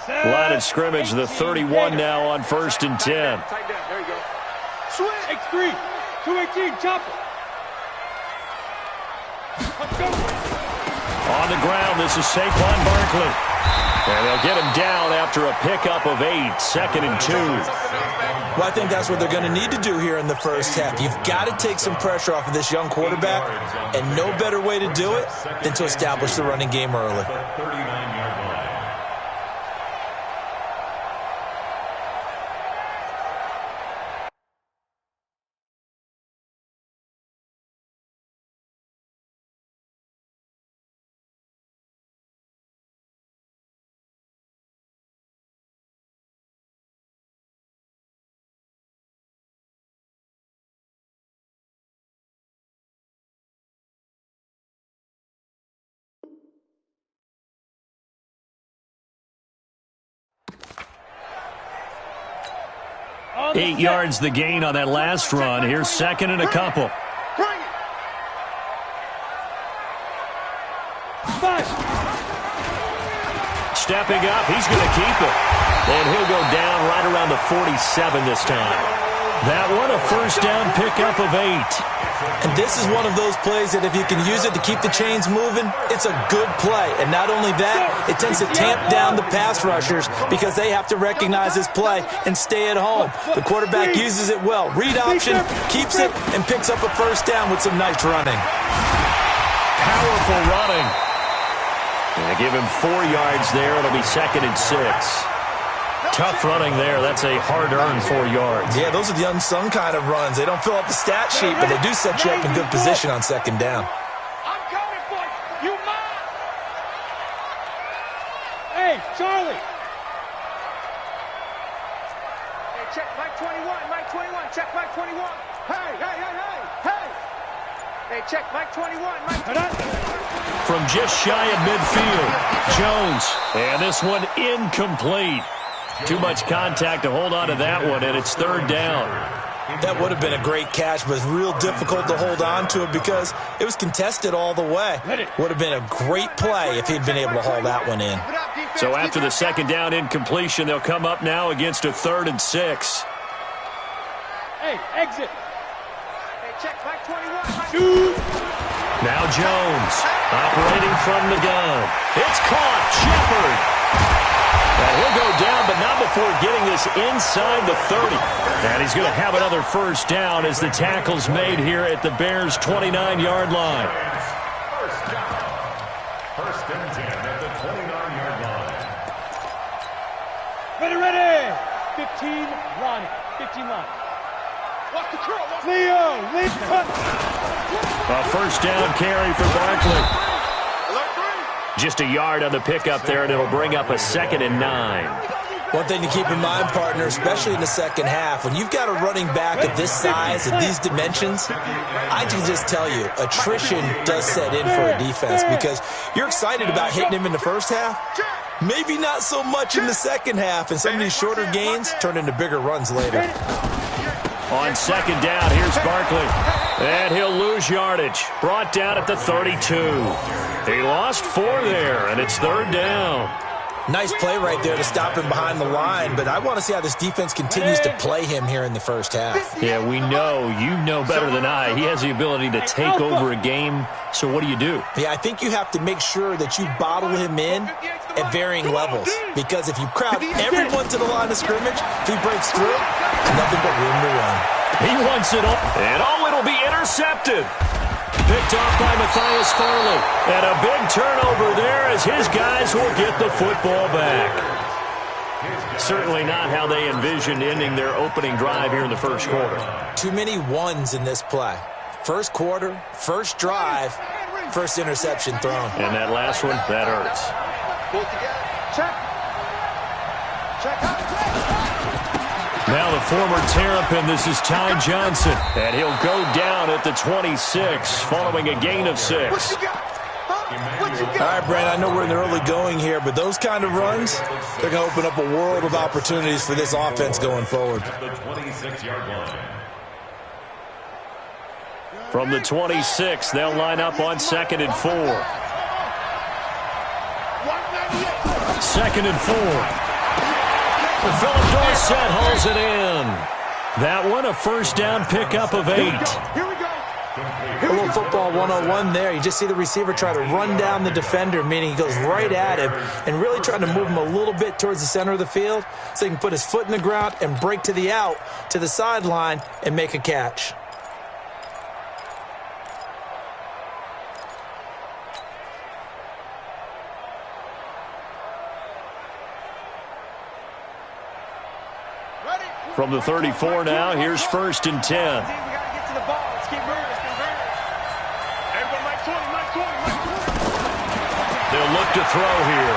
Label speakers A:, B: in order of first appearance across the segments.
A: Line of scrimmage, the 31 now on 1st and 10.
B: There you go. Switch. X3. 218. Chop it.
A: On the ground, this is Saquon Barkley. And they'll get him down after a pickup of 8, 2nd and 2.
C: Well, I think that's what they're going to need to do here in the first half. You've got to take some pressure off of this young quarterback, and no better way to do it than to establish the running game early.
A: Eight yards the gain on that last run. Here's 2nd and a couple. Stepping up, he's going to keep it. And he'll go down right around the 47 this time. That one, a first down pickup of 8.
C: And this is one of those plays that if you can use it to keep the chains moving, it's a good play. And not only that, it tends to tamp down the pass rushers because they have to recognize this play and stay at home. The quarterback uses it well. Read option, keeps it, and picks up a first down with some nice running.
A: Powerful running. And they give him 4 yards there. It'll be 2nd and 6. Tough running there. That's a hard-earned 4 yards.
C: Yeah, those are the unsung kind of runs. They don't fill up the stat sheet, but they do set you up in good position on 2nd down.
B: I'm coming for you. You mine. Hey, Charlie. Hey, check Mike 21. Mike 21. Check Mike 21. Hey, hey, hey, hey, hey. Hey, check Mike 21. Mike 21.
A: From just shy of midfield, Jones. And this one incomplete. Too much contact to hold on to that one, and it's 3rd down.
C: That would have been a great catch, but it's real difficult to hold on to it because it was contested all the way. Would have been a great play if he'd been able to haul that one in.
A: So after the 2nd down incompletion, they'll come up now against a 3rd and 6.
B: Hey, exit. Hey, check Mike 21.
A: Now Jones operating from the gun. It's caught. Shepard. And he'll go down, but not before getting this inside the 30. And he's going to have another first down as the tackle's made here at the Bears' 29-yard line.
D: First and 10 at the 29-yard line.
B: Ready. 15, Ronnie. 15 line. Walk the curl. Leo.
A: A first down carry for Barkley. Just a yard on the pickup there, and it'll bring up a 2nd and 9.
C: One thing to keep in mind, partner, especially in the second half, when you've got a running back of this size and these dimensions, I can just tell you, attrition does set in for a defense because you're excited about hitting him in the first half. Maybe not so much in the second half, and some of these shorter gains turn into bigger runs later.
A: On 2nd down, here's Barkley. And he'll lose yardage. Brought down at the 32. He lost 4 there, and it's 3rd down.
C: Nice play right there to stop him behind the line, but I want to see how this defense continues to play him here in the first half.
A: Yeah, we know. You know better than I. He has the ability to take over a game, so what do you do?
C: Yeah, I think you have to make sure that you bottle him in at varying levels, because if you crowd everyone to the line of scrimmage, if he breaks through, there's nothing but room to run.
A: He wants it all, and it'll be intercepted. Picked off by Matthias Farley. And a big turnover there as his guys will get the football back. Certainly not how they envisioned ending their opening drive here in the first quarter.
C: Too many ones in this play. First quarter, first drive, first interception thrown.
A: And that last one, that hurts.
B: Pull it together. Check.
A: Now the former Terrapin, this is Ty Johnson. And he'll go down at the 26 following a gain of 6.
B: What you got?
C: All right, Brandon, I know we're in the early going here, but those kind of runs, they're going to open up a world of opportunities for this offense going forward.
D: The 26-yard line.
A: From the 26, they'll line up on 2nd and 4. 2nd and 4. Philip Dorsett hauls it in. That one, a first down pickup of 8.
B: Here we go.
C: A little football 101 there. You just see the receiver try to run down the defender, meaning he goes right at him and really trying to move him a little bit towards the center of the field so he can put his foot in the ground and break to the out, to the sideline, and make a catch.
A: From the 34 now, here's 1st and 10.
B: We got to get to the ball. Let's keep moving. Let's keep moving. Everybody, Mike 20, Mike 20, Mike 20.
A: They'll look to throw here.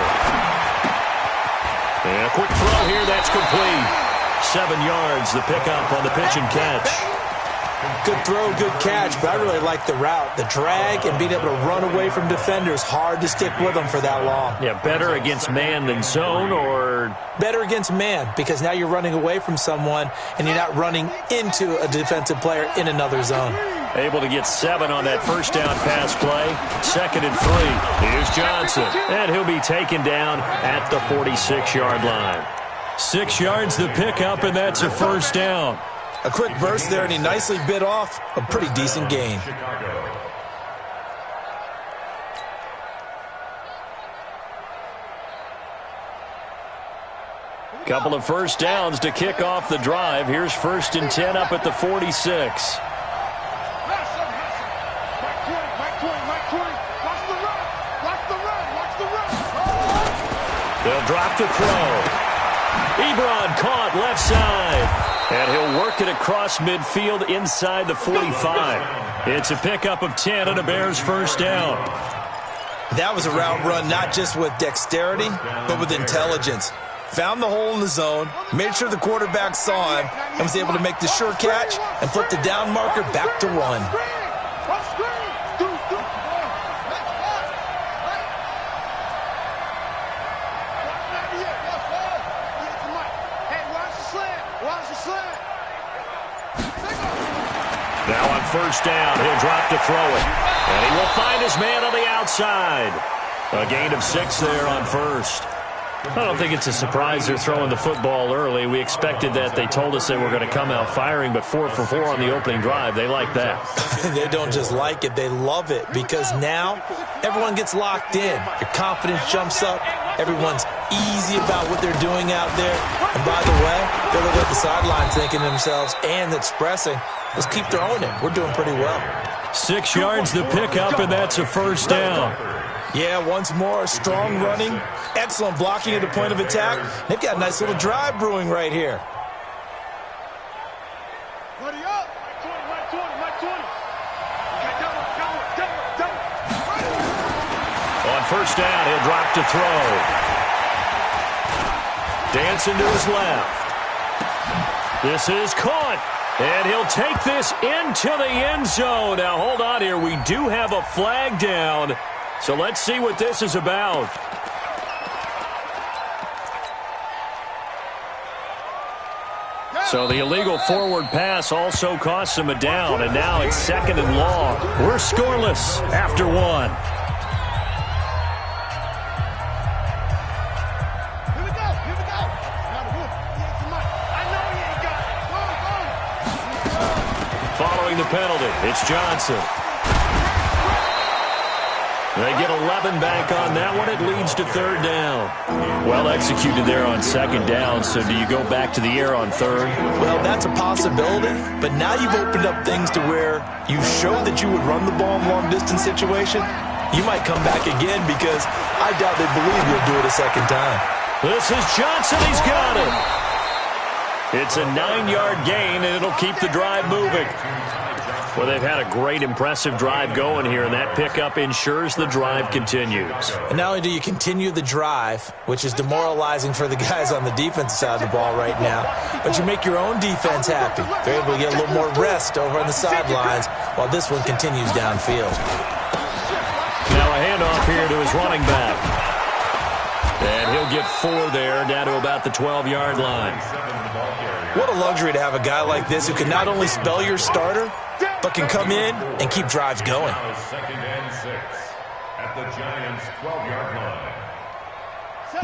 A: And a quick throw here, that's complete. 7 yards, the pickup on the pitch and catch.
C: Good throw, good catch, but I really like the route. The drag and being able to run away from defenders, hard to stick with them for that long.
A: Yeah, better against man than zone, or
C: better against man, because now you're running away from someone and you're not running into a defensive player in another zone.
A: Able to get 7 on that first down pass play. 2nd and 3. Here's Johnson, and he'll be taken down at the 46-yard line. 6 yards the pickup, and that's a first down.
C: A quick burst there, and he nicely bit off a pretty decent gain.
A: Couple of first downs to kick off the drive. Here's 1st and 10 up at the 46. They'll drop to throw. Ebron caught left side. And he'll work it across midfield inside the 45. It's a pickup of 10 and a Bears first down.
C: That was a route run not just with dexterity, but with intelligence. Found the hole in the zone, made sure the quarterback saw him, and was able to make the sure catch and flip the down marker back to run.
A: Now on first down, he'll drop to throw it. And he will find his man on the outside. A gain of 6 there on first. I don't think it's a surprise they're throwing the football early. We expected that. They told us they were going to come out firing, but 4 for 4 on the opening drive. They like that.
C: They don't just like it, they love it, because now everyone gets locked in. Your confidence jumps up. Everyone's easy about what they're doing out there. And by the way, they're looking at the sideline thinking to themselves and expressing, let's keep throwing it. We're doing pretty well.
A: 6 yards the pickup, and that's a first down.
C: Yeah, once more, strong running, excellent blocking at the point of attack. They've got a nice little drive brewing right here.
B: Buddy up. Mike 20, Mike 20. Okay, double.
A: On first down, he'll drop to throw. Dancing to his left. This is caught. And he'll take this into the end zone. Now, hold on here. We do have a flag down. So let's see what this is about. So the illegal forward pass also costs him a down, and now it's 2nd and long. We're scoreless after 1.
B: Here we go. I know he ain't got it.
A: Following the penalty, it's Johnson. They get 11 back on that one. It leads to 3rd down. Well executed there on 2nd down. So do you go back to the air on 3rd?
C: Well, that's a possibility. But now you've opened up things to where you showed that you would run the ball in long-distance situation. You might come back again because I doubt they believe you'll do it a 2nd time.
A: This is Johnson. He's got it. It's a 9-yard gain, and it'll keep the drive moving. Well, they've had a great, impressive drive going here, and that pickup ensures the drive continues.
C: And not only do you continue the drive, which is demoralizing for the guys on the defensive side of the ball right now, but you make your own defense happy. They're able to get a little more rest over on the sidelines while this one continues downfield.
A: Now a handoff here to his running back. And he'll get 4 there, down to about the 12-yard line.
C: What a luxury to have a guy like this who can not only spell your starter, but can come in and keep drives going.
D: 2nd and 6 at the Giants' 12-yard line.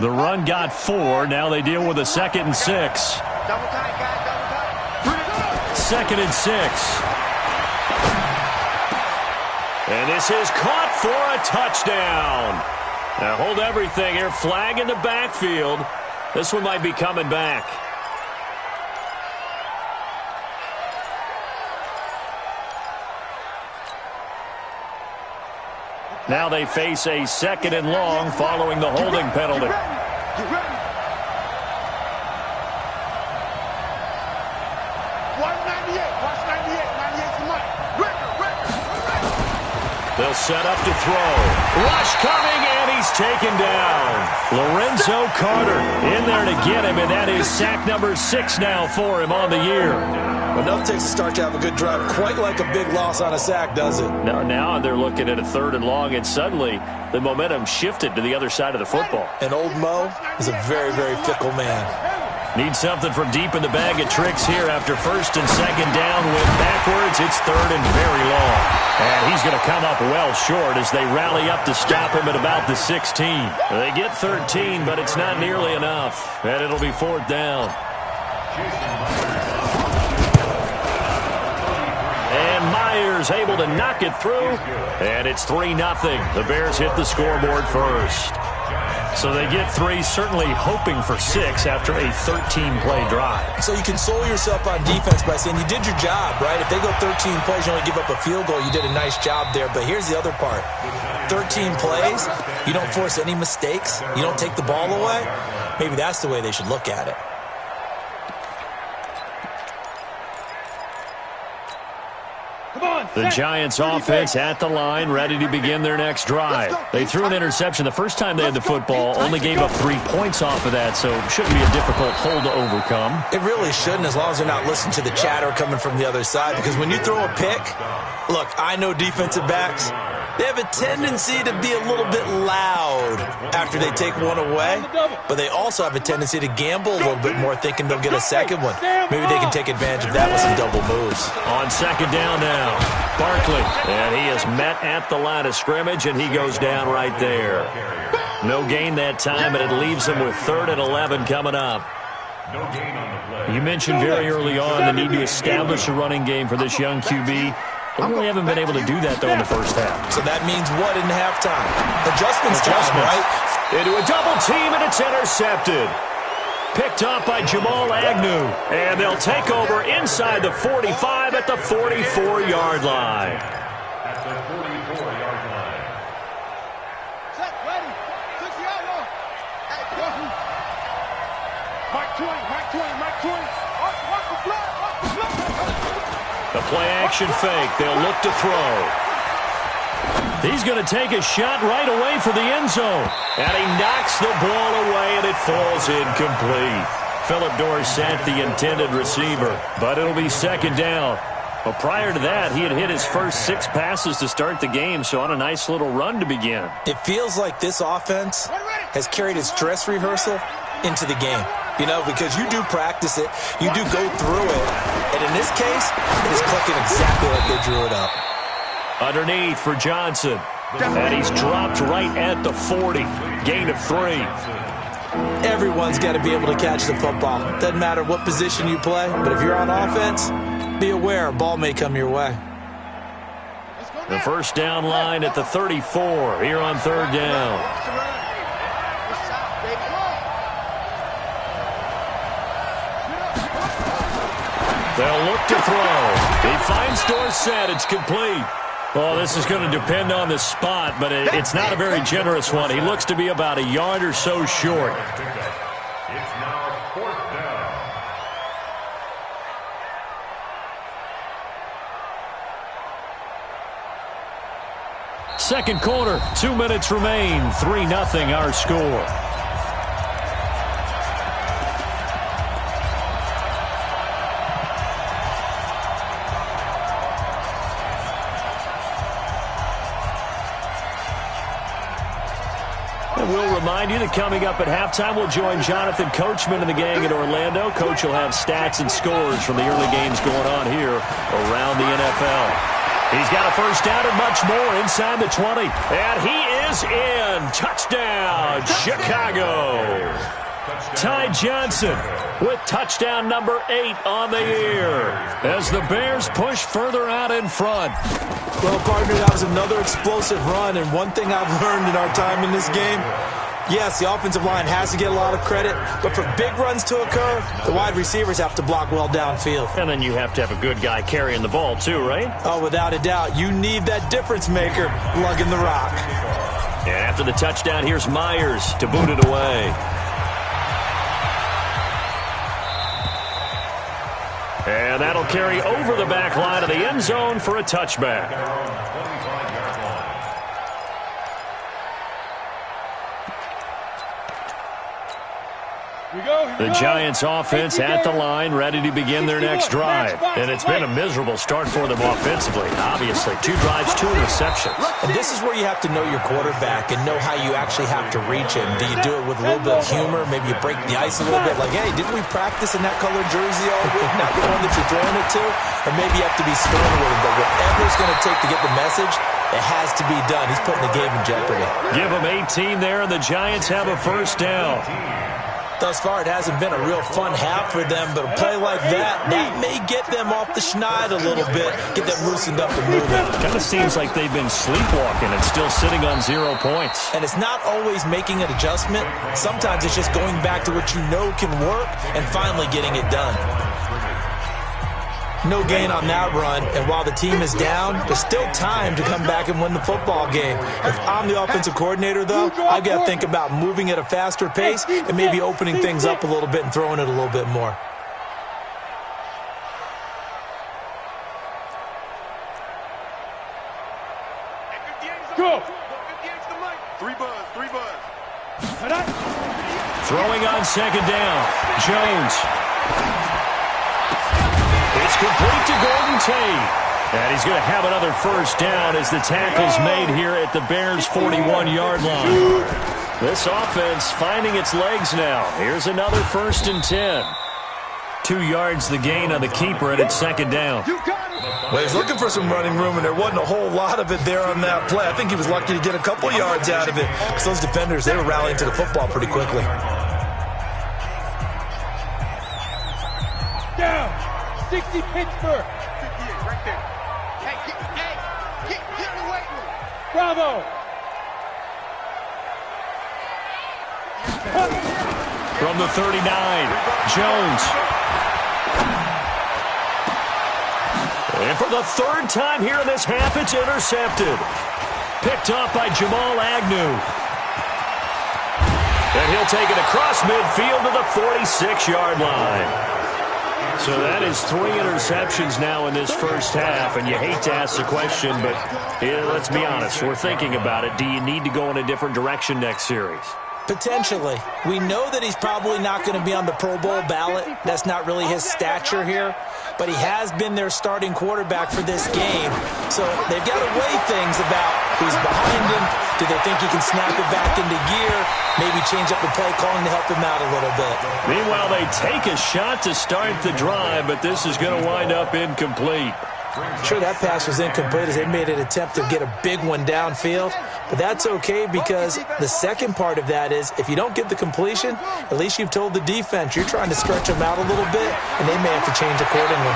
A: The run got 4. Now they deal with a 2nd and 6.
B: Double tight, guys, double tight.
A: 2nd and 6. And this is caught for a touchdown. Now hold everything here. Flag in the backfield. This one might be coming back. Now they face a 2nd and long following the holding penalty.
B: Get ready. 198. Watch 98. 98 for Mike.
A: They'll set up to throw. Rush coming, and he's taken down. Lorenzo Carter in there to get him, and that is sack number 6 now for him on the year.
C: Enough takes to start to have a good drive. Quite like a big loss on a sack, does it?
A: Now they're looking at a 3rd and long, and suddenly the momentum shifted to the other side of the football.
C: And old Mo is a very, very fickle man.
A: Need something from deep in the bag of tricks here after 1st and 2nd down. Went backwards. It's 3rd and very long. And he's going to come up well short as they rally up to stop him at about the 16. They get 13, but it's not nearly enough. And it'll be 4th down. And Myers able to knock it through. And it's 3-0. The Bears hit the scoreboard first. So they get 3, certainly hoping for 6 after a 13-play drive.
C: So you console yourself on defense by saying you did your job, right? If they go 13 plays, you only give up a field goal, you did a nice job there. But here's the other part. 13 plays, you don't force any mistakes, you don't take the ball away. Maybe that's the way they should look at it.
A: The Giants offense at the line, ready to begin their next drive. They threw an interception the first time they had the football, only gave up 3 points off of that, so it shouldn't be a difficult hole to overcome.
C: It really shouldn't, as long as they're not listening to the chatter coming from the other side, because when you throw a pick, look, I know defensive backs, they have a tendency to be a little bit loud after they take one away, but they also have a tendency to gamble a little bit more, thinking they'll get a second one. Maybe they can take advantage of that with some double moves.
A: On 2nd down now, Barkley, and he is met at the line of scrimmage, and he goes down right there. No gain that time, and it leaves him with 3rd and 11 coming up. You mentioned very early on the need to establish a running game for this young QB. They really haven't been able to do that, though, in the first half.
C: So that means what in halftime? Adjustments time, right?
A: Into a double team, and it's intercepted. Picked up by Jamal Agnew. And they'll take over inside the 45 at the 44-yard line.
D: At the 44-yard line.
B: Set, ready. 6-yard line. Mike 20, Mike 20, Mike 20. Watch the blood, watch the blood.
A: The play-action fake. They'll look to throw. He's going to take a shot right away for the end zone. And he knocks the ball away, and it falls incomplete. Philip Dorsett, the intended receiver. But it'll be 2nd down. Well, prior to that, he had hit his first 6 passes to start the game, so on a nice little run to begin.
C: It feels like this offense has carried its dress rehearsal into the game. You know, because you do practice it, you do go through it, and in this case, it is clicking exactly like they drew it up.
A: Underneath for Johnson, and he's dropped right at the 40, gain of 3.
C: Everyone's got to be able to catch the football. Doesn't matter what position you play, but if you're on offense, be aware a ball may come your way.
A: The first down line at the 34 here on 3rd down. They'll look to throw. He finds Dorsett. It's complete. Well, this is going to depend on the spot, but it's not a very generous one. He looks to be about a yard or so short.
D: It's now 4th down.
A: Second quarter, 2 minutes remain. 3-0 our score. We'll remind you that coming up at halftime, we'll join Jonathan Coachman and the gang at Orlando. Coach will have stats and scores from the early games going on here around the NFL. He's got a first down and much more inside the 20. And he is is in. Touchdown, Chicago. Ty Johnson with touchdown number 8 on the year as the Bears push further out in front.
C: Well, partner, that was another explosive run, and one thing I've learned in our time in this game, yes, the offensive line has to get a lot of credit, but for big runs to occur, the wide receivers have to block well downfield.
A: And then you have to have a good guy carrying the ball too, right?
C: Oh, without a doubt. You need that difference maker lugging the rock.
A: And after the touchdown, here's Myers to boot it away. And that'll carry over the back line of the end zone for a touchback. The Giants offense at the line, ready to begin their next drive. And it's been a miserable start for them offensively. Obviously, 2 drives, 2 interceptions.
C: And this is where you have to know your quarterback and know how you actually have to reach him. Do you do it with a little bit of humor? Maybe you break the ice a little bit. Like, hey, didn't we practice in that colored jersey all week? Not the one that you're throwing it to? Or maybe you have to be stern with him. But whatever it's going to take to get the message, it has to be done. He's putting the game in jeopardy.
A: Give him 18 there, and the Giants have a first down.
C: Thus far, it hasn't been a real fun half for them, but a play like that may get them off the schneid a little bit, get them loosened up and moving.
A: Kind of seems like they've been sleepwalking and still sitting on 0 points.
C: And it's not always making an adjustment. Sometimes it's just going back to what you know can work and finally getting it done. No gain on that run, and while the team is down, there's still time to come back and win the football game. If I'm the offensive coordinator, though, I've got to think about moving at a faster pace and maybe opening things up a little bit and throwing it a little bit more.
B: Go!
E: 3 buzz.
A: Throwing on second down, Jones. It's complete to Golden Tate. And he's going to have another first down as the tackle's made here at the Bears' 41-yard line. This offense finding its legs now. Here's another 1st and 10. 2 yards the gain on the keeper, and it's second down.
C: Well, he's looking for some running room, and there wasn't a whole lot of it there on that play. I think he was lucky to get a couple yards out of it because those defenders, they were rallying to the football pretty quickly.
B: Down! 60 Pittsburgh!
E: 58, right there. Hey, get in the weight room.
B: Bravo!
A: From the 39, Jones. And for the 3rd time here in this half, it's intercepted. Picked off by Jamal Agnew. And he'll take it across midfield to the 46-yard line. So that is 3 interceptions now in this first half, and you hate to ask the question, but let's be honest, we're thinking about it. Do you need to go in a different direction next series?
C: Potentially. We know that he's probably not going to be on the Pro Bowl ballot. That's not really his stature here. But he has been their starting quarterback for this game. So they've got to weigh things about who's behind him. Do they think he can snap it back into gear? Maybe change up the play calling to help him out a little bit.
A: Meanwhile, they take a shot to start the drive, but this is going to wind up incomplete.
C: Sure, that pass was incomplete as they made an attempt to get a big one downfield. But that's okay because the second part of that is if you don't get the completion, at least you've told the defense you're trying to stretch them out a little bit, and they may have to change accordingly.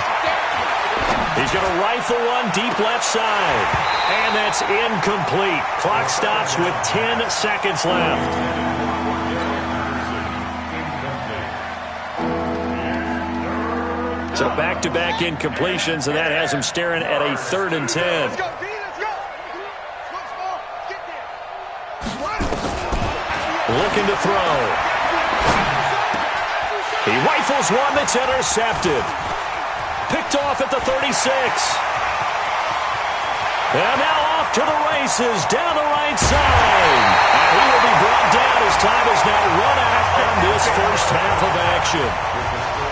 A: He's going to rifle one deep left side. And that's incomplete. Clock stops with 10 seconds left. So back-to-back incompletions, and that has him staring at a 3rd and 10.
E: Let's go, D, let's go. Get there.
A: Looking to throw. He rifles one that's intercepted. Picked off at the 36. And now off to the races down the right side. And he will be brought down as time is now run out on this first half of action.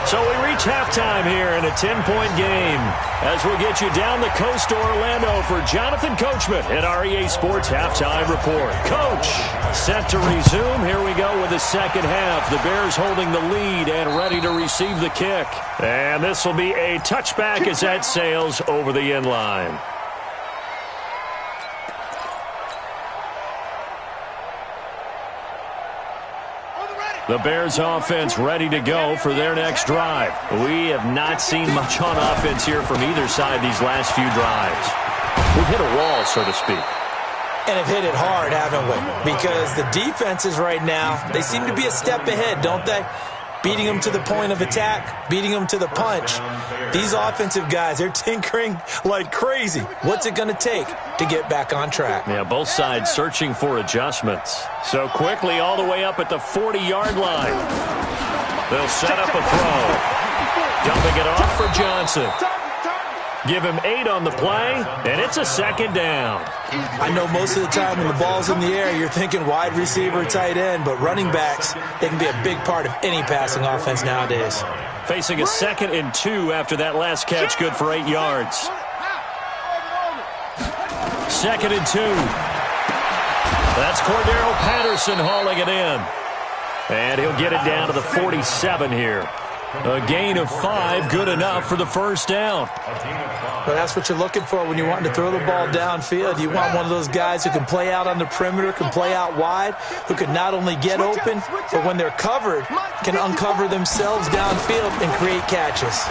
A: So we reach halftime here in a 10-point game as we'll get you down the coast to Orlando for Jonathan Coachman at our EA Sports Halftime Report. Coach, set to resume. Here we go with the second half. The Bears holding the lead and ready to receive the kick. And this will be a touchback as that sails over the end line. The Bears offense ready to go for their next drive. We have not seen much on offense here from either side these last few drives. We've hit a wall, so to speak.
C: And have hit it hard, haven't we? Because the defenses right now, they seem to be a step ahead, don't they? Beating them to the point of attack, beating them to the punch. These offensive guys, they're tinkering like crazy. What's it going to take to get back on track?
A: Yeah, both sides searching for adjustments. So quickly all the way up at the 40-yard line. They'll set up a throw. Dumping it off for Johnson. Give him 8 on the play, and it's a second down.
C: I know most of the time when the ball's in the air, you're thinking wide receiver, tight end, but running backs, they can be a big part of any passing offense nowadays.
A: Facing a 2nd and 2 after that last catch, good for 8 yards. 2nd and 2. That's Cordero Patterson hauling it in. And he'll get it down to the 47 here. A gain of 5, good enough for the first down.
C: Well, that's what you're looking for when you want to throw the ball downfield. You want one of those guys who can play out on the perimeter, can play out wide, who can not only get open, but when they're covered, can uncover themselves downfield and create catches.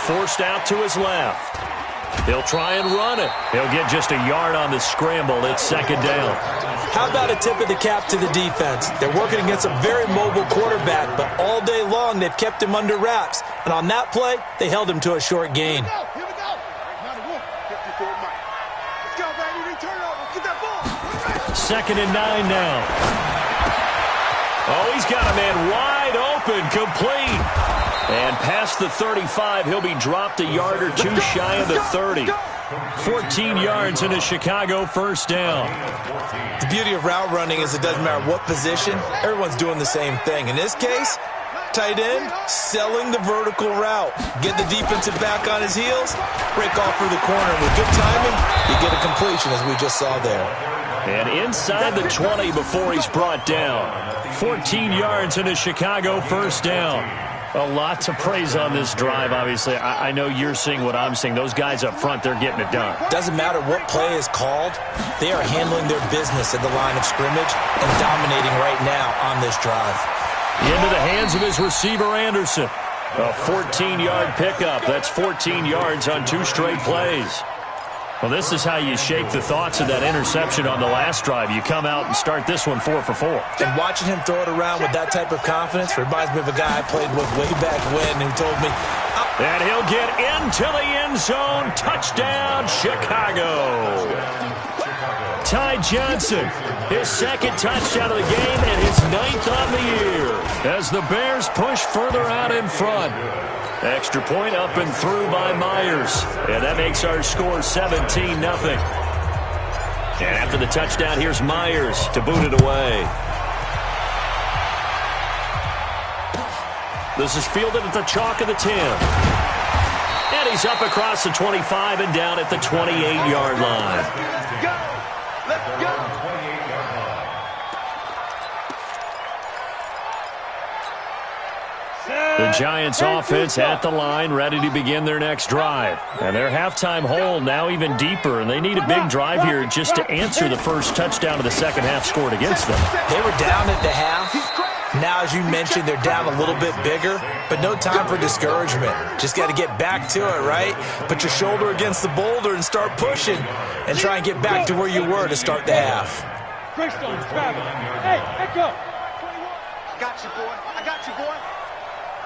A: Forced out to his left. He'll try and run it. He'll get just a yard on the scramble. It's second down.
C: How about a tip of the cap to the defense? They're working against a very mobile quarterback, but all day long they've kept him under wraps. And on that play, they held him to a short gain.
E: Here we go. 54 Mike. Let's go, baby. Return over. Get that ball.
A: 2nd and 9 now. Oh, he's got a man wide open, complete. And past the 35, he'll be dropped a yard or two shy of the 30. 14 yards in a Chicago first down.
C: The beauty of route running is it doesn't matter what position, everyone's doing the same thing. In this case, tight end, selling the vertical route. Get the defensive back on his heels, break off through the corner. And with good timing, you get a completion as we just saw there.
A: And inside the 20 before he's brought down. 14 yards in a Chicago first down. A lot to praise on this drive, obviously. I know you're seeing what I'm seeing. Those guys up front, they're getting it done.
C: Doesn't matter what play is called. They are handling their business at the line of scrimmage and dominating right now on this drive.
A: Into the hands of his receiver, Anderson. A 14-yard pickup. That's 14 yards on 2 straight plays. Well, this is how you shake the thoughts of that interception on the last drive. You come out and start this one 4 for 4.
C: And watching him throw it around with that type of confidence reminds me of a guy I played with way back when who told me,
A: and he'll get into the end zone. Touchdown, Chicago. Ty Johnson, his 2nd touchdown of the game and his 9th on the year as the Bears push further out in front. Extra point up and through by Myers. And that makes our score 17-0. And after the touchdown, here's Myers to boot it away. This is fielded at the chalk of the 10. And he's up across the 25 and down at the 28-yard line.
E: Go. Let's go.
A: The Giants offense at the line, ready to begin their next drive. And their halftime hole now even deeper, and they need a big drive here just to answer the first touchdown of the second half scored against them.
C: They were down at the half. Now, as you mentioned, they're down a little bit bigger, but no time for discouragement. Just got to get back to it, right? Put your shoulder against the boulder and start pushing and try and get back to where you were to start the half.
B: Greystone, Travis. Hey, echo.
E: I got you, boy. I got you, boy.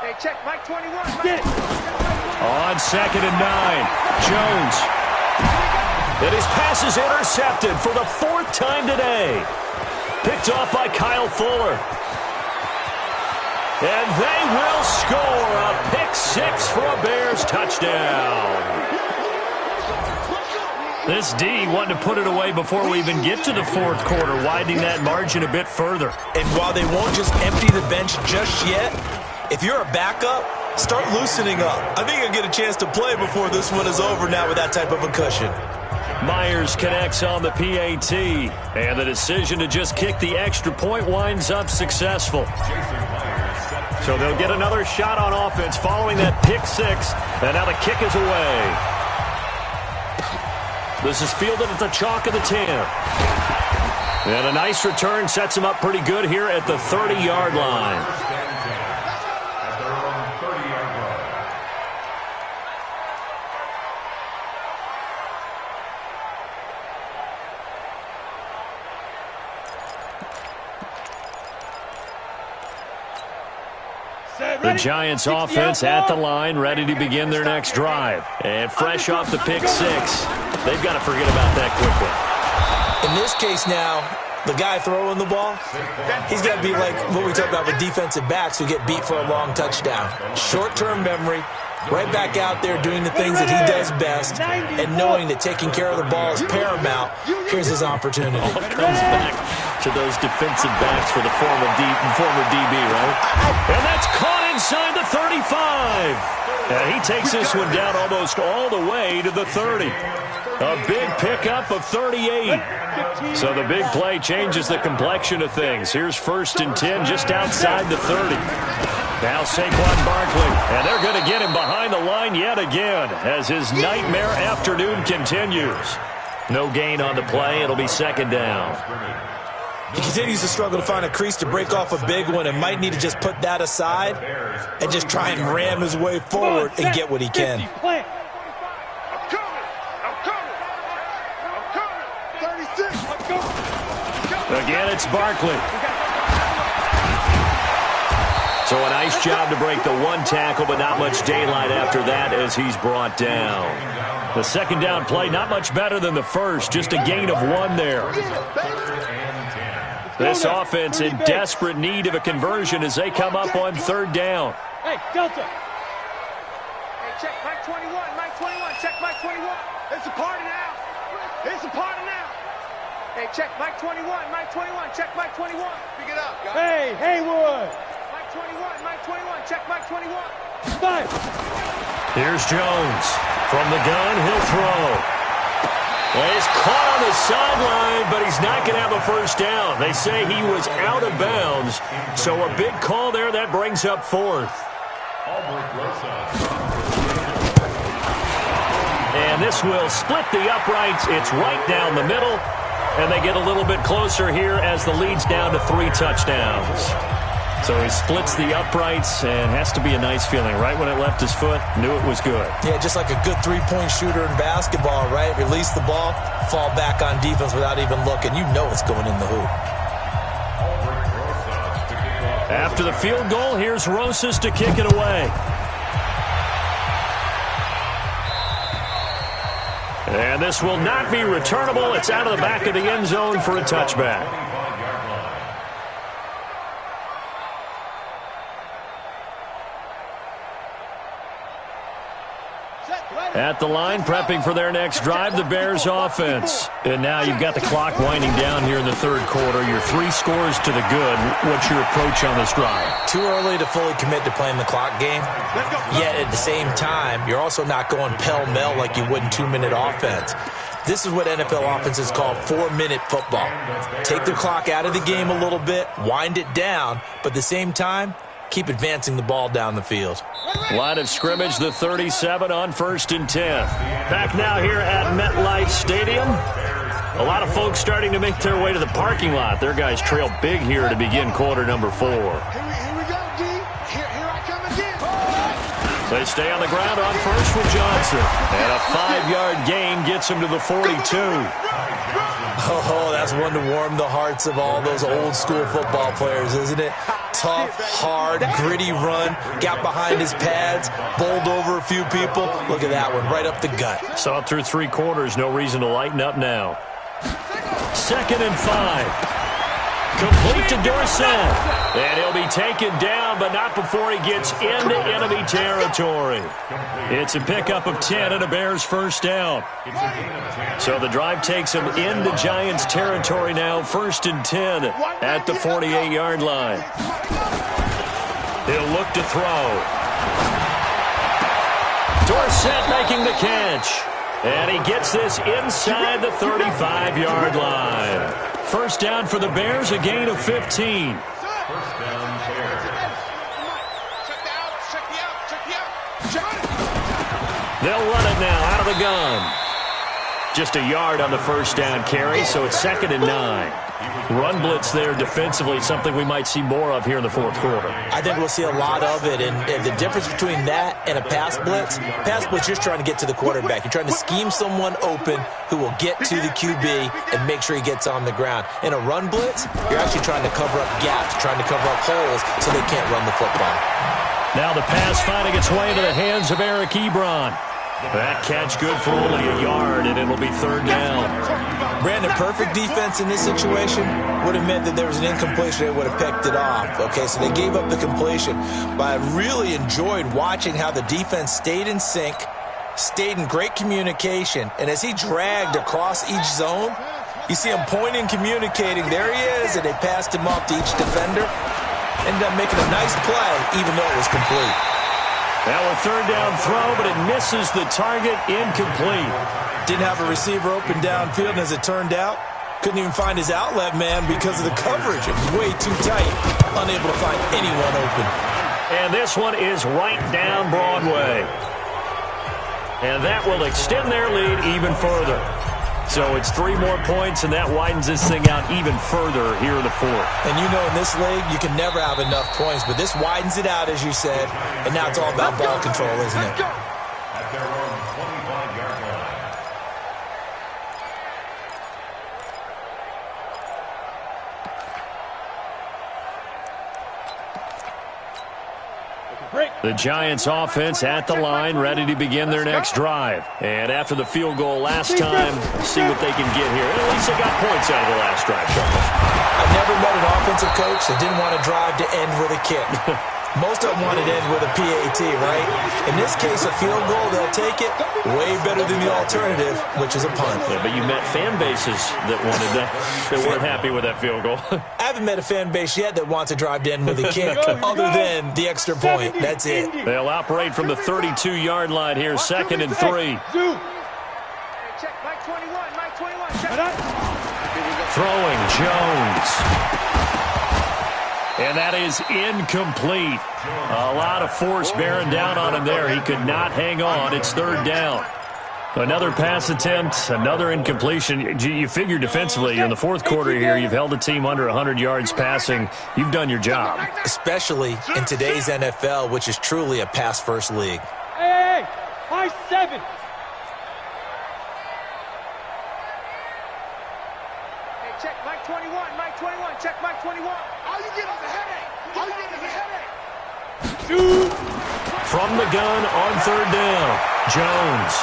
B: Hey, check Mike 21. Get it.
A: On 2nd and 9, Jones. And his pass is intercepted for the 4th time today. Picked off by Kyle Fuller. And they will score a pick 6 for a Bears touchdown. This D wanting to put it away before we even get to the 4th quarter, widening that margin a bit further.
C: And while they won't just empty the bench just yet, if you're a backup, start loosening up. I think you'll get a chance to play before this one is over now with that type of a cushion.
A: Myers connects on the PAT, and the decision to just kick the extra point winds up successful. So they'll get another shot on offense following that pick 6, and now the kick is away. This is fielded at the chalk of the 10. And a nice return sets him up pretty good here at the 30-yard line.
D: At their own 30-yard line.
A: The Giants offense at the line, ready to begin their next drive. And fresh off the pick six, they've got to forget about that quickly.
C: In this case now, the guy throwing the ball, he's got to be like what we talk about with defensive backs who get beat for a long touchdown. Short-term memory, right back out there doing the things that he does best, and knowing that taking care of the ball is paramount. Here's his opportunity.
A: All comes back to those defensive backs for the former DB, right? And that's caught inside the 35. And he takes this one down almost all the way to the 30. A big pickup of 38. So the big play changes the complexion of things. Here's 1st and 10 just outside the 30. Now Saquon Barkley, and they're going to get him behind the line yet again as his nightmare afternoon continues. No gain on the play. It'll be 2nd down.
C: He continues to struggle to find a crease to break off a big one and might need to just put that aside and just try and ram his way forward and get what he can.
E: I'm coming. 36.
A: Again, it's Barkley. So a nice job to break the one tackle, but not much daylight after that as he's brought down. The 2nd down play, not much better than the first, just a gain of 1 there. This offense in desperate need of a conversion as they come up on 3rd down.
B: Hey, Delta. Hey, check Mike 21, Mike 21, check Mike 21. It's a party now. It's a party now. Hey, check Mike 21, Mike 21, check Mike 21. Pick it up, guys. Hey, Haywood. Mike 21, Mike 21, check Mike 21. Five.
A: Here's Jones. From the gun, he'll throw. Well, he's caught on the sideline, but he's not going to have a 1st down. They say he was out of bounds, so a big call there. That brings up 4th. And this will split the uprights. It's right down the middle, and they get a little bit closer here as the lead's down to 3 touchdowns. So he splits the uprights, and has to be a nice feeling. Right when it left his foot, knew it was good.
C: Yeah, just like a good three-point shooter in basketball, right? Release the ball, fall back on defense without even looking. You know it's going in the hoop.
A: After the field goal, here's Rosas to kick it away. And this will not be returnable. It's out of the back of the end zone for a touchback. At the line, prepping for their next drive, the Bears offense. And now you've got the clock winding down here in the 3rd quarter. You're 3 scores to the good. What's your approach on this drive?
C: Too early to fully commit to playing the clock game. Yet at the same time, you're also not going pell-mell like you would in 2-minute offense. This is what NFL offenses call 4-minute football. Take the clock out of the game a little bit, wind it down, but at the same time, keep advancing the ball down the field.
A: Line of scrimmage, the 37 on 1st and 10. Back now here at MetLife Stadium. A lot of folks starting to make their way to the parking lot. Their guys trail big here to begin quarter number 4.
E: Here we go, D. Here I come again.
A: They stay on the ground on first with Johnson. And a 5-yard gain gets him to the 42.
C: Oh, that's one to warm the hearts of all those old-school football players, isn't it? Tough, hard, gritty run, got behind his pads, bowled over a few people. Look at that one, right up the gut.
A: Saw through 3 quarters, no reason to lighten up now. 2nd and 5. Complete to Dorsett. And he'll be taken down, but not before he gets into enemy territory. It's a pickup of 10 and a Bears 1st down. So the drive takes him into Giants territory now, 1st and 10 at the 48-yard line. He'll look to throw. Dorsett making the catch. And he gets this inside the 35-yard line. 1st down for the Bears, a gain of 15.
D: First down, Bears.
A: They'll run it now out of the gun. Just a yard on the 1st down carry, so it's 2nd and 9. Run blitz there defensively, something we might see more of here in the fourth quarter.
C: I think we'll see a lot of it, and the difference between that and a pass blitz, you're trying to get to the quarterback. You're trying to scheme someone open who will get to the QB and make sure he gets on the ground. In a run blitz, you're actually trying to cover up gaps, trying to cover up holes so they can't run the football.
A: Now the pass finding its way into the hands of Eric Ebron. That catch good for only a yard, and it'll be third down.
C: Brandon, perfect defense in this situation would have meant that there was an incompletion. They would have picked it off. Okay, so they gave up the completion. But I really enjoyed watching how the defense stayed in sync, stayed in great communication, and as he dragged across each zone, you see him pointing, communicating. There he is, and they passed him off to each defender. Ended up making a nice play, even though it was complete.
A: Now a third down throw, but it misses the target, incomplete.
C: Didn't have a receiver open downfield, and as it turned out, couldn't even find his outlet man because of the coverage. It was way too tight, unable to find anyone open.
A: And this one is right down Broadway. And that will extend their lead even further. So it's 3 more points, and that widens this thing out even further here in the fourth.
C: And you know in this league, you can never have enough points, but this widens it out, as you said, and now it's all about ball control, isn't it?
D: At their own 25-yard line.
A: The Giants offense at the line, ready to begin their next drive. And after the field goal last time, see what they can get here. And at least they got points out of the last drive, Charles.
C: I've never met an offensive coach that didn't want to drive to end with a kick. Most of them want it to end with a PAT, right? In this case, a field goal, they'll take it way better than the alternative, which is a punt.
A: Yeah, but you met fan bases that wanted that, that weren't happy with that field goal.
C: I haven't met a fan base yet that wants to drive to end with a kick other than the extra point. That's it.
A: They'll operate from the 32-yard line here, 2nd and 3.
B: Check, Mike 21, Mike 21, check.
A: Throwing Jones. And that is incomplete. A lot of force bearing down on him there. He could not hang on. It's third down. Another pass attempt, another incompletion. You figure defensively, you're in the fourth quarter here. You've held a team under 100 yards passing. You've done your job.
C: Especially in today's NFL, which is truly a pass-first league.
B: Hey, Mike 7. Hey, check, Mike 21, Mike 21, check, Mike 21. All you get is a headache. All you get is a headache.
A: From the gun on third down, Jones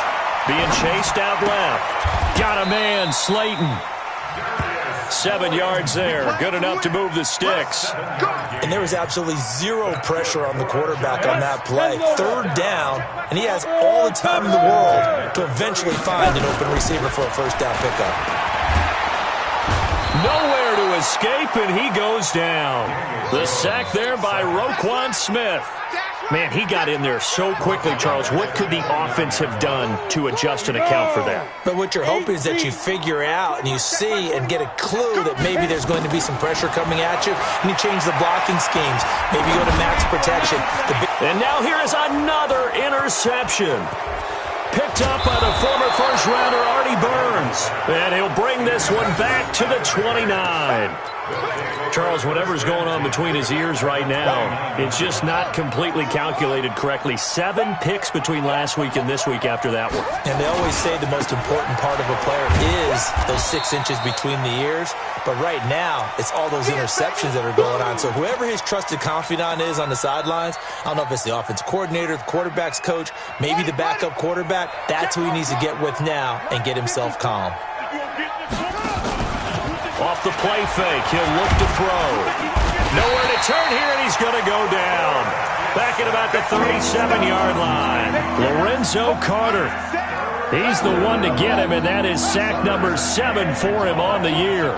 A: being chased out left. Got a man, Slayton. 7 yards there. Good enough to move the sticks.
C: And there was absolutely zero pressure on the quarterback on that play. Third down, and he has all the time in the world to eventually find an open receiver for a first down pickup.
A: Nowhere to escape, and he goes down. The sack there by Roquan Smith. Man, he got in there so quickly, Charles. What could the offense have done to adjust and account for that?
C: But what you're hoping is that you figure out and you see and get a clue that maybe there's going to be some pressure coming at you, and you change the blocking schemes. Maybe go to max protection.
A: And now here is another interception. Picked up by the former first-rounder Artie Burns. And he'll bring this one back to the 29. Charles, whatever's going on between his ears right now, it's just not completely calculated correctly. 7 picks between last week and this week after that one.
C: And they always say the most important part of a player is those 6 inches between the ears. But right now, it's all those interceptions that are going on. So whoever his trusted confidant is on the sidelines, I don't know if it's the offensive coordinator, the quarterback's coach, maybe the backup quarterback, that's who he needs to get with now and get himself calm.
A: Off the play fake, he'll look to throw. Nowhere to turn here, and he's going to go down. Back at about the 37-yard line. Lorenzo Carter. He's the one to get him, and that is sack number 7 for him on the year.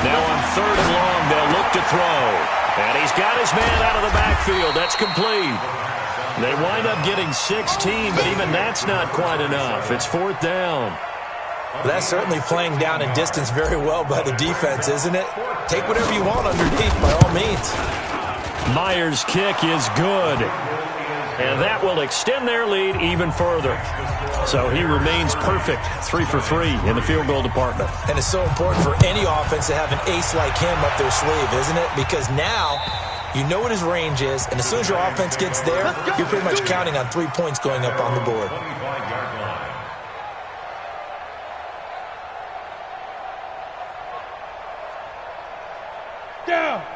A: Now on third and long, they'll look to throw. And he's got his man out of the backfield. That's complete. They wind up getting 16, but even that's not quite enough. It's fourth down.
C: Well, that's certainly playing down and distance very well by the defense, isn't it? Take whatever you want underneath, by all means.
A: Myers' kick is good. And that will extend their lead even further. So he remains perfect, 3 for 3 in the field goal department.
C: And it's so important for any offense to have an ace like him up their sleeve, isn't it? Because now you know what his range is, and as soon as your offense gets there, you're pretty much counting on 3 points going up on the board.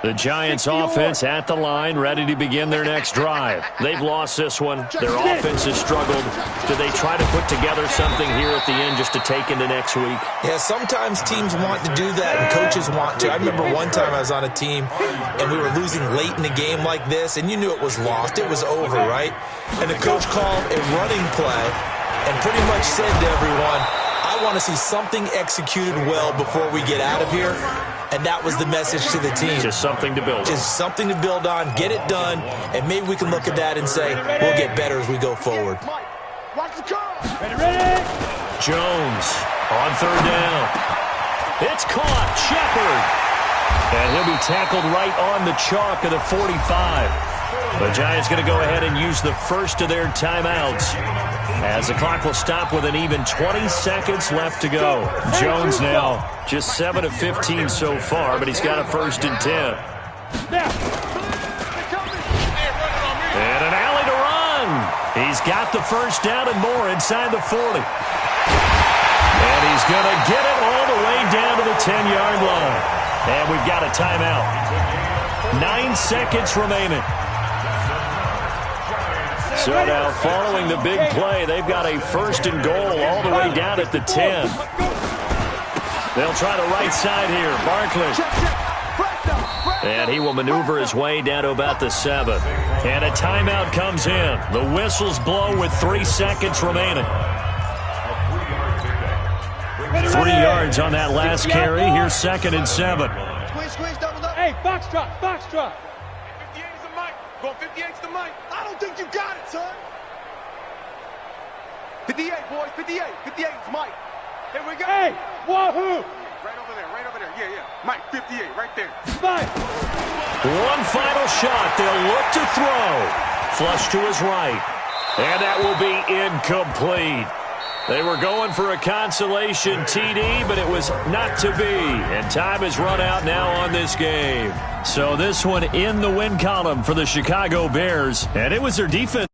A: The Giants offense at the line, ready to begin their next drive. They've lost this one. Their offense has struggled. Do they try to put together something here at the end just to take into next week?
C: Yeah, sometimes teams want to do that and coaches want to. I remember one time I was on a team and we were losing late in the game like this, and you knew it was lost. It was over, right? And the coach called a running play and pretty much said to everyone, I want to see something executed well before we get out of here. And that was the message to the team.
A: Just something to build on.
C: Just something to build on, get it done, and maybe we can look at that and say, we'll get better as we go forward.
E: Watch the curl.
B: Ready.
A: Jones on third down. It's caught. Shepard. And he'll be tackled right on the chalk of the 45. The Giants going to go ahead and use the first of their timeouts as the clock will stop with an even 20 seconds left to go. Jones now just 7 of 15 so far, but he's got a 1st and 10. And an alley to run. He's got the first down and more inside the 40. And he's going to get it all the way down to the 10-yard line. And we've got a timeout. 9 seconds remaining. So now, following the big play, they've got a 1st and goal all the way down at the 10. They'll try the right side here. Barkley. And he will maneuver his way down to about the 7. And a timeout comes in. The whistles blow with 3 seconds remaining. 3 yards on that last carry. Here's 2nd and 7.
E: Squeeze, double up.
B: Hey, box drop.
E: 58 is the mic. Go 58 is the mic. I don't think you got it, son. 58, boys. 58. 58 is Mike. Here we go.
B: Hey, wahoo.
E: Right over there. Yeah. Mike, 58, right there.
B: Five.
A: One final shot. They'll look to throw. Flush to his right. And that will be incomplete. They were going for a consolation TD, but it was not to be. And time has run out now on this game. So this one in the win column for the Chicago Bears. And it was their defense.